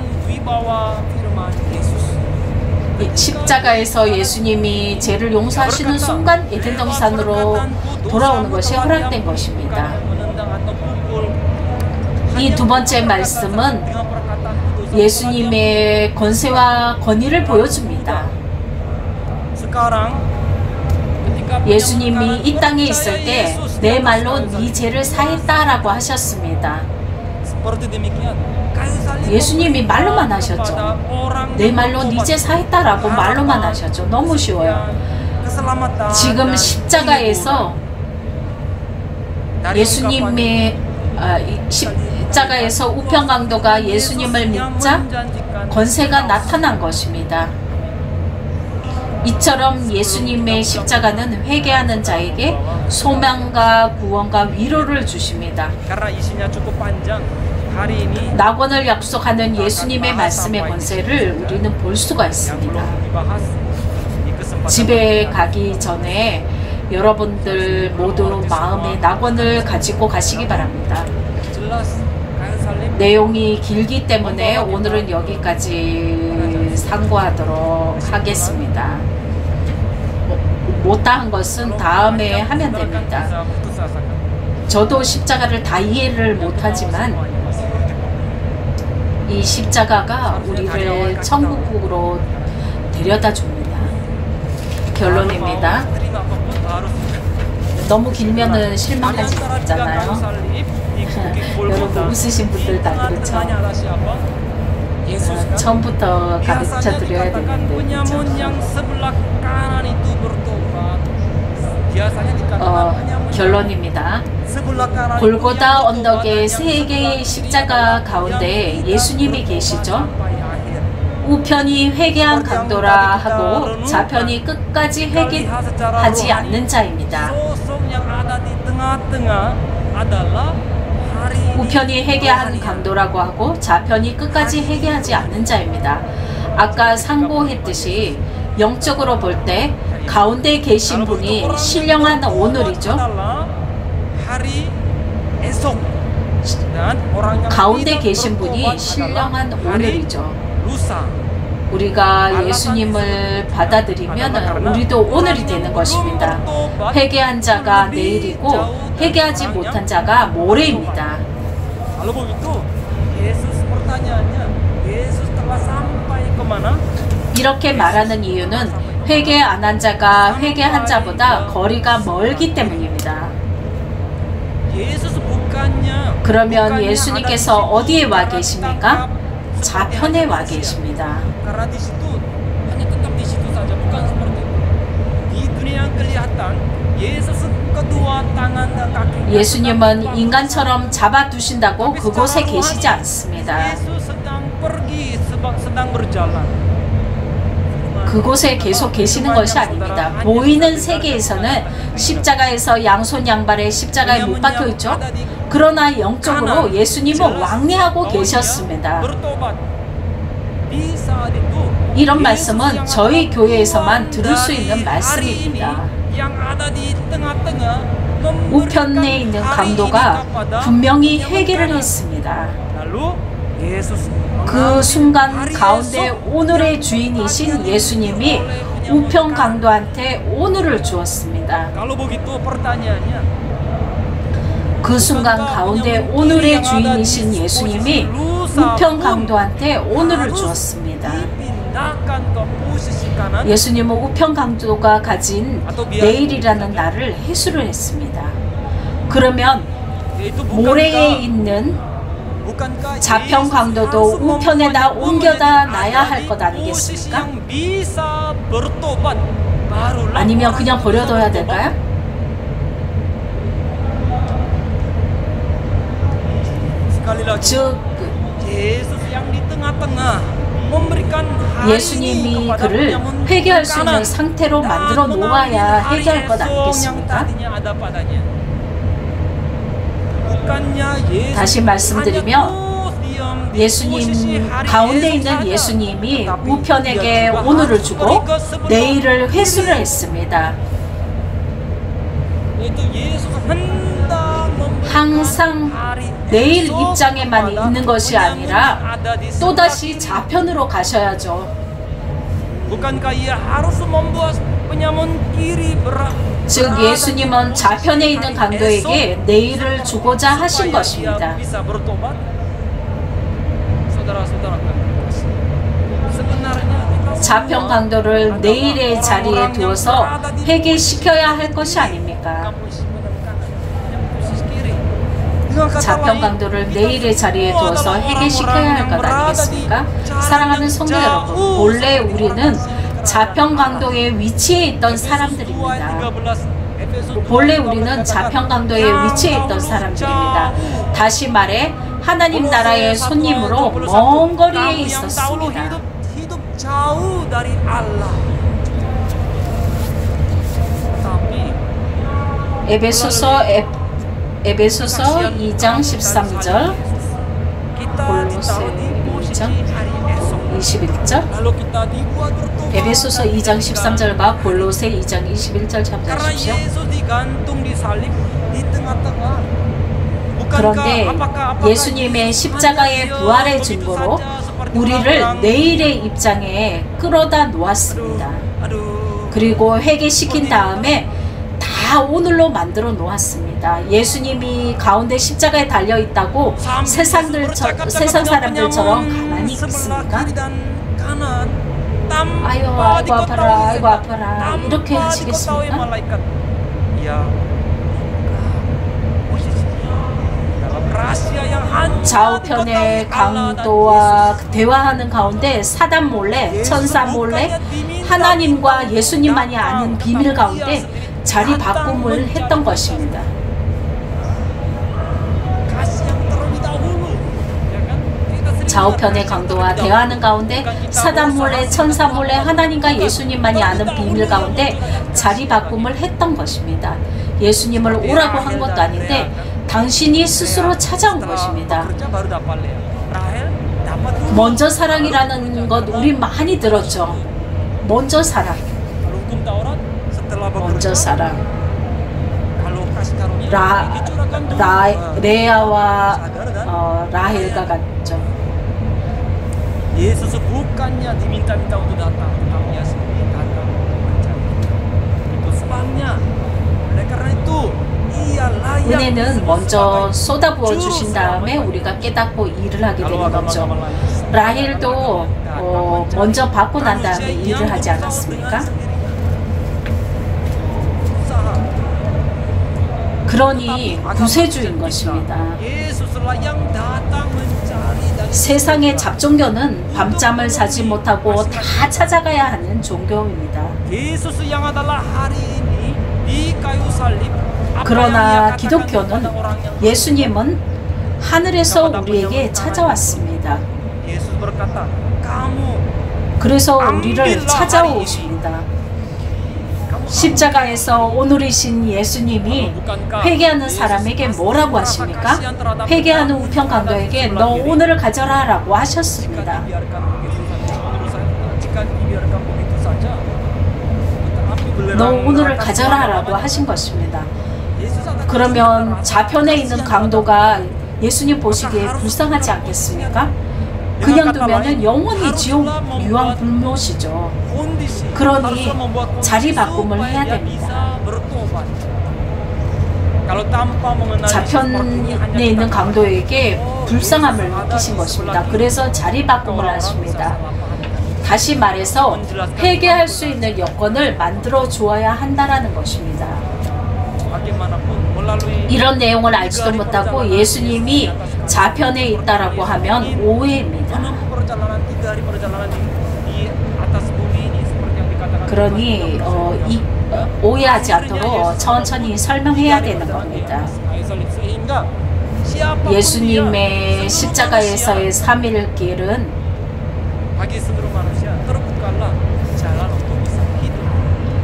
S1: 십자가에서 예수님이 죄를 용서하시는 순간 에덴 동산으로 돌아오는 것이 허락된 것입니다. 이 두 번째 말씀은 예수님의 권세와 권위를 보여줍니다. 예수님이 이 땅에 있을 때 내 말로 네 죄를 사했다라고 하셨습니다. 예수님이 말로만 하셨죠. 내 말로 네 죄 사했다라고 말로만 하셨죠. 너무 쉬워요. 지금 십자가에서 예수님의 십자가에서 우편강도가 예수님을 믿자 권세가 나타난 것입니다. 이처럼 예수님의 십자가는 회개하는 자에게 소망과 구원과 위로를 주십니다. 낙원을 약속하는 예수님의 말씀의 권세를 우리는 볼 수가 있습니다. 집에 가기 전에 여러분들 모두 마음에 낙원을 가지고 가시기 바랍니다. 내용이 길기 때문에 오늘은 여기까지 상고하도록 하겠습니다. 못다한 것은 다음에 하면 됩니다. 저도 십자가를 다 이해를 못하지만 이 십자가가 우리를 천국으로 데려다 줍니다. 결론입니다. 너무 길면은 실망하잖아요. 여러분 웃으신 분들 다 그렇죠. 처음부터 가르쳐 드려야 되는데 결론입니다. 골고다 언덕의 세 개의 십자가 가운데 예수님이 계시죠. 우편이 회개한 강도라 하고 좌편이 끝까지 회개하지 않는 자입니다. 우편이 회개한 강도라고 하고 좌편이 끝까지 회개하지 않는 자입니다. 아까 상고했듯이 영적으로 볼 때 가운데 계신 분이 신령한 오늘이죠. 가운데 계신 분이 신령한 오늘이죠. 우리가 예수님을 받아들이면 우리도 오늘이 되는 것입니다. 회개한 자가 내일이고 회개하지 못한 자가 모레입니다. 이렇게 말하는 이유는 회개 안 한 자가 회개한 자보다 거리가 멀기 때문입니다. 그러면 예수님께서 어디에 와 계십니까? 좌편에 와 계십니다. 예수님은 인간처럼 잡아두신다고 그곳에 계시지 않습니다.
S2: sedang berjalan.
S1: 그곳에 계속 계시는 것이 아닙니다. 보이는 세계에서는 십자가에서 양손 양발에 십자가에 못 박혀 있죠. 그러나 영적으로 예수님은 왕래하고 계셨습니다. 이런 말씀은 저희 교회에서만 들을 수 있는 말씀입니다. 우편에 있는 강도가 분명히 회개를 했습니다. 그 순간 가운데 오늘의 주인이신 예수님이 우편 강도한테 오늘을 주었습니다. 그 순간 가운데 오늘의 주인이신 예수님이 우편 강도한테 오늘을 주었습니다. 예수님은 우편 강도가 가진 내일이라는 날을 해수를 했습니다. 그러면 모래에 있는 자평 강도도 우편에다 옮겨다 놔야 할 것 아니겠습니까? 아니면 그냥 버려둬야 될까요? 즉 예수님이 그를 회개할 수 있는 상태로 만들어 놓아야 해결할 것 아니겠습니까? 다시 말씀드리면 예수님 가운데 있는 예수님이 우편에게 오늘을 주고 내일을 회수를 했습니다. 항상 내일 입장에만 있는 것이 아니라 또다시 좌편으로 가셔야죠. 즉 예수님은 좌편에 있는 강도에게 내일을 주고자 하신 것입니다. 좌편 강도를 내일의 자리에 두어서 회개시켜야 할 것이 아닙니까? 좌편 강도를 내일의 자리에 두어서 회개시켜야 할 것 아니겠습니까? 사랑하는 성도 여러분, 본래 우리는 좌편 강도의 위치에 있던 사람들입니다. 본래 우리는 좌편 강도의 위치에 있던 사람들입니다. 다시 말해 하나님 나라의 손님으로 먼 거리에 있었습니다. 에베소서 2장 13절, 골로새 2장 21절, 에베소서 2장 13절과 골로새 2장 21절 참조하십시오. 그런데 예수님의 십자가의 부활의 증거로 우리를 내일의 입장에 끌어다 놓았습니다. 그리고 회개시킨 다음에 다 오늘로 만들어 놓았습니다. 예수님이 가운데 십자가에 달려 있다고 세상 사람들처럼 가만히 있습니까? 아이고 아파라, 아이고 아파라 이렇게 하시겠습니까? 좌우편의 강도와 대화하는 가운데 사단 몰래, 천사 몰래 하나님과 예수님만이 아는 비밀 가운데 자리 바꿈을 했던 것입니다. 좌우편의 강도와 대화하는 가운데 사단 몰래, 천사 몰래 하나님과 예수님만이 아는 비밀 가운데 자리 바꿈을 했던 것입니다. 예수님을 오라고 한 것도 아닌데 당신이 스스로 찾아온 것입니다. 먼저 사랑이라는 것 우리 많이 들었죠. 먼저 사랑. 먼저 사랑. 레아와 라헬과 같죠.
S2: Yesus bukannya diminta-minta untuk datang, tetapi ia sendiri datang mencari. Itu sebabnya. Oleh karena itu, ia layak.
S1: 은혜는 먼저 쏟아부어 주신 다음에 우리가 깨닫고 일을 하게 되는 거죠. 라헬도 먼저 받고 난 다음에 일을 하지 않았습니까? 그러니 구세주인 것입니다. 세상의 잡종교는 밤잠을 자지 못하고 다 찾아가야 하는 종교입니다. 그러나 기독교는 예수님은 하늘에서 우리에게 찾아왔습니다. 그래서 우리를 찾아오십니다. 십자가에서 오늘이신 예수님이 회개하는 사람에게 뭐라고 하십니까? 회개하는 우편 강도에게 너 오늘을 가져라 라고 하셨습니다. 너 오늘을 가져라 라고 하신 것입니다. 그러면 좌편에 있는 강도가 예수님 보시기에 불쌍하지 않겠습니까? 그냥 두면은 영원히 지옥 유황 불못이죠. 그러니 자리 바꿈을 해야 됩니다. 좌편에 있는 강도에게 불쌍함을 느끼신 것입니다. 그래서 자리 바꿈을 하십니다. 다시 말해서 회개할 수 있는 여건을 만들어 주어야 한다라는 것입니다. 이런 내용을 알지도 못하고 예수님이 좌편에 있다라고 하면 오해입니다. 그러니 오해하지 않도록 천천히 설명해야 되는 겁니다. 예수님의 십자가에서의 3일 길은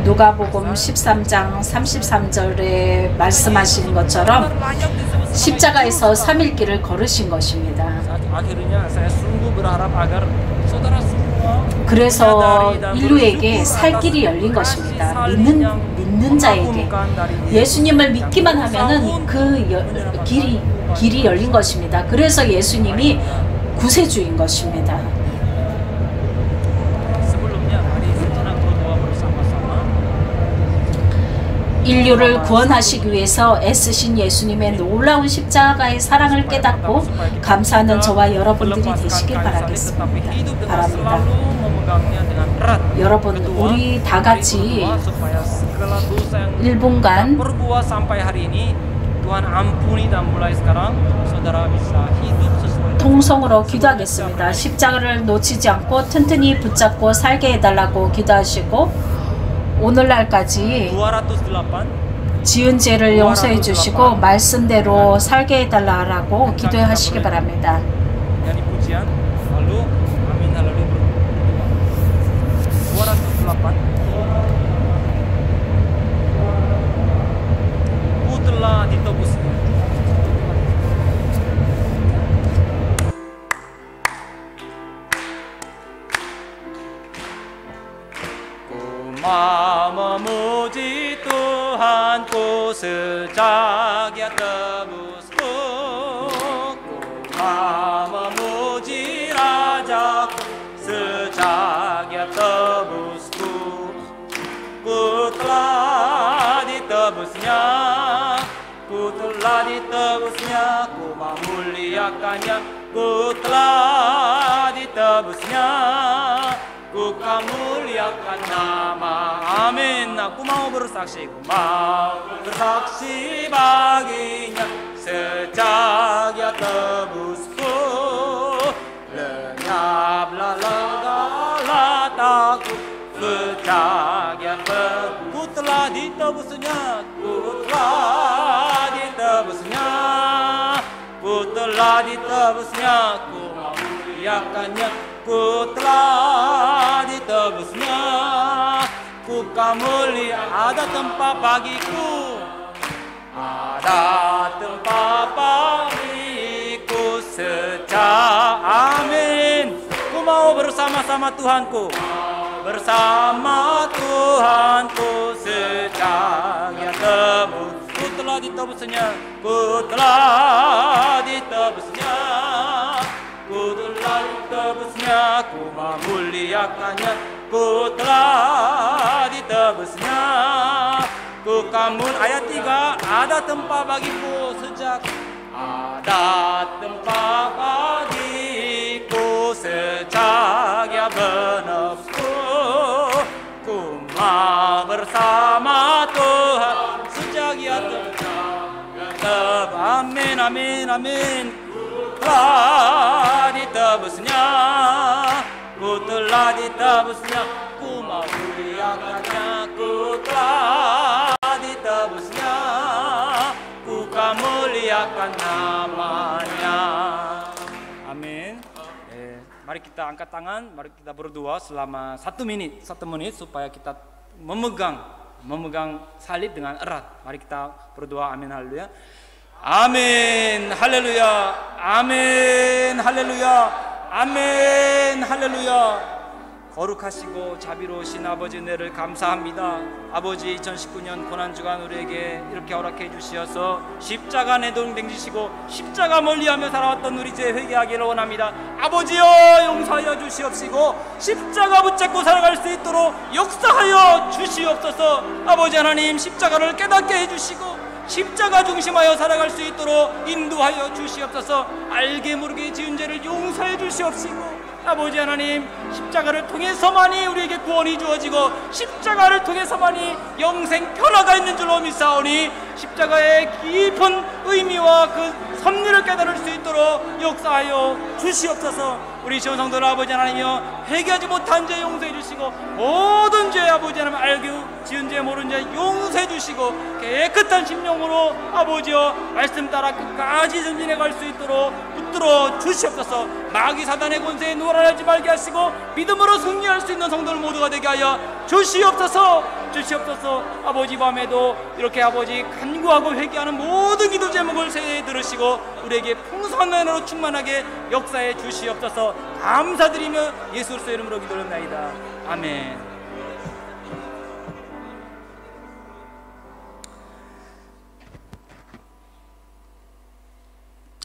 S1: 누가복음 13장 33절에 말씀하시는 것처럼 십자가에서 3일 길을 걸으신 것입니다. 그래서 인류에게 살 길이 열린 것입니다. 믿는 자에게. 예수님을 믿기만 하면은 그 길이 열린 것입니다. 그래서 예수님이 구세주인 것입니다. 인류를 구원하시기 위해서 애쓰신 예수님의 놀라운 십자가의 사랑을 깨닫고 감사하는 저와 여러분들이 되시길 바랍니다. 여러분, 우리 다 같이 1분간 통성으로 기도하겠습니다. 십자가를 놓치지 않고 튼튼히 붙잡고 살게 해달라고 기도하시고 오늘날까지 지은 죄를 용서해 주시고 말씀대로 살게 해달라고 기도하시기 바랍니다.
S2: memuji Tuhanku sejak ia tebusku, memuji Rajaku sejak ia tebusku. Ku telah ditebusnya, ku telah ditebusnya, ku memuliakannya. Ku telah ditebusnya, ku muliakan nama. Amin. Aku mau bersaksi, baginya sejak ia tebusku. Lenyaplah segala takut sejak ia tebus. Ku telah ditebusnya, ku telah ditebusnya, ku telah ditebusnya, ku memuliakannya. Ku telah ditebusnya, ku mulia. Ada tempat bagiku, ada tempat bagiku sejak. Amin. Ku mau bersama-sama Tuhanku, bersama Tuhanku sejak ia tebus. Ku telah ditebusnya, ku telah ditebusnya, ku telah ditebusnya, ku memuliakannya. Ku telah ditebusnya, ku kamun. Ayat 3, ada tempat bagiku sejak, ada tempat bagiku sejak ia bernafsu. Ku mau bersama Tuhan sejak ia tebus. Amin, amin, amin. Telah ditebusnya, ku telah ditebusnya, ku memuliakannya. Ku telah ditebusnya, ku muliakan namanya. Amin. Mari mari kita angkat tangan, mari kita berdoa selama 1 menit supaya kita memegang salib dengan erat. Mari kita berdoa. Amin, haleluya. 아멘 할렐루야 아멘 할렐루야 아멘 할렐루야. 거룩하시고 자비로우신 아버지 은혜를 감사합니다. 아버지 2019년 고난주간 우리에게 이렇게 허락해 주시어서 십자가 내동댕기시고 십자가 멀리하며 살아왔던 우리 죄 회개하기를 원합니다. 아버지여 용서하여 주시옵시고 십자가 붙잡고 살아갈 수 있도록 역사하여 주시옵소서. 아버지 하나님 십자가를 깨닫게 해주시고 십자가 중심하여 살아갈 수 있도록 인도하여 주시옵소서. 알게 모르게 지은 죄를 용서해 주시옵시고 아버지 하나님 십자가를 통해서만이 우리에게 구원이 주어지고 십자가를 통해서만이 영생 변화가 있는 줄로 믿사오니 십자가의 깊은 의미와 그 섭리를 깨달을 수 있도록 역사하여 주시옵소서. 우리 지원 성도들 아버지 하나님이여 회개하지 못한 죄 용서해 주시고 모든 죄 아버지 하나님 알고 지은 죄 모른 죄 용서해 주시고 깨끗한 심령으로 아버지여 말씀 따라 끝까지 전진해 갈 수 있도록 붙들어 주시옵소서. 마귀 사단의 권세에 놀아나지 말게 하시고 믿음으로 승리할 수 있는 성도들 모두가 되게 하여 주시옵소서. 아버지 밤에도 이렇게 아버지 간구하고 회개하는 모든 기도 제목을 새해 들으시고 우리에게 풍성한 은혜로 충만하게 역사해 주시옵소서. 감사드리며 예수 그리스도의 이름으로 기도합나이다. 아멘.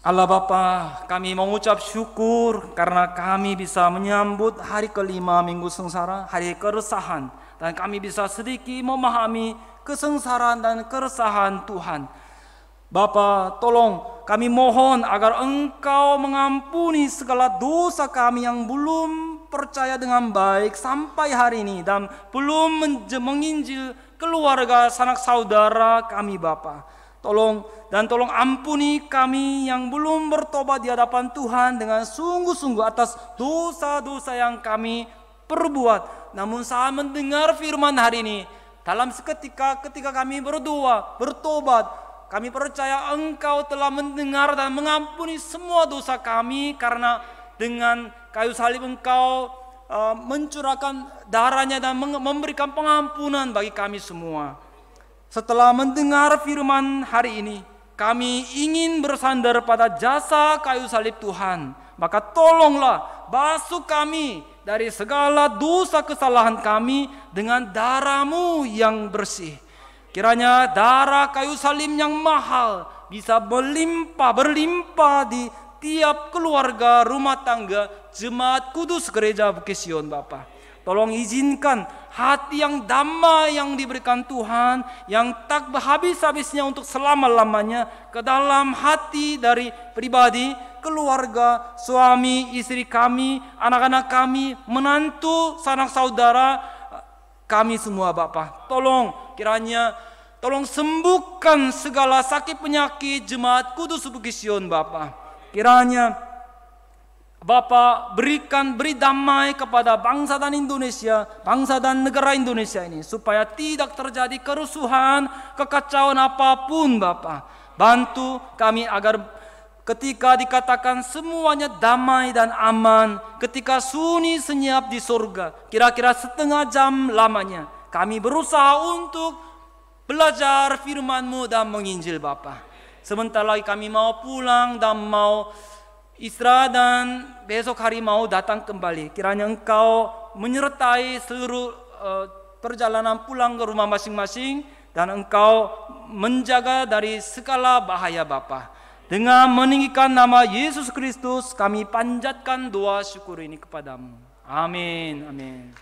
S2: Allah Bapa, kami mengucap syukur karena kami bisa menyambut hari kelima minggu sengsara, hari keresahan, dan kami bisa sedikit memahami kesengsaraan dan keresahan Tuhan. Bapa, tolong kami mohon agar Engkau mengampuni segala dosa kami yang belum percaya dengan baik sampai hari ini dan belum menginjil keluarga sanak saudara kami Bapa. Tolong ampuni kami yang belum bertobat di hadapan Tuhan dengan sungguh-sungguh atas dosa-dosa yang kami perbuat. Namun saat mendengar firman hari ini, dalam seketika ketika kami berdoa, bertobat, kami percaya Engkau telah mendengar dan mengampuni semua dosa kami karena dengan kayu salib Engkau mencurahkan darahnya dan memberikan pengampunan bagi kami semua. Setelah mendengar firman hari ini, kami ingin bersandar pada jasa kayu salib Tuhan. Maka tolonglah basuh kami dari segala dosa kesalahan kami dengan darah-Mu yang bersih. Kiranya darah kayu salib yang mahal bisa berlimpah di tiap keluarga rumah tangga Jemaat Kudus Gereja Bukit Sion Bapa. Tolong izinkan hati yang damai yang diberikan Tuhan, yang tak habis-habisnya untuk selama-lamanya, ke dalam hati dari pribadi, keluarga, suami, istri kami, anak-anak kami, menantu, sanak saudara kami semua Bapa. Tolong sembuhkan segala sakit penyakit Jemaat Kudus Bukit Sion Bapa. Kiranya Bapa beri damai kepada bangsa dan Indonesia, bangsa dan negara Indonesia ini, supaya tidak terjadi kerusuhan, kekacauan apapun Bapa. Bantu kami agar ketika dikatakan semuanya damai dan aman, ketika sunyi senyap di surga, kira-kira setengah jam lamanya, kami berusaha untuk belajar firman-Mu dan menginjil Bapa. Sebentar lagi kami mau pulang dan mau istirahat dan besok hari mau datang kembali. Kiranya Engkau menyertai seluruh perjalanan pulang ke rumah masing-masing dan Engkau menjaga dari segala bahaya Bapa. Dengan meninggikan nama Yesus Kristus kami panjatkan doa syukur ini kepadamu. Amin. Amin.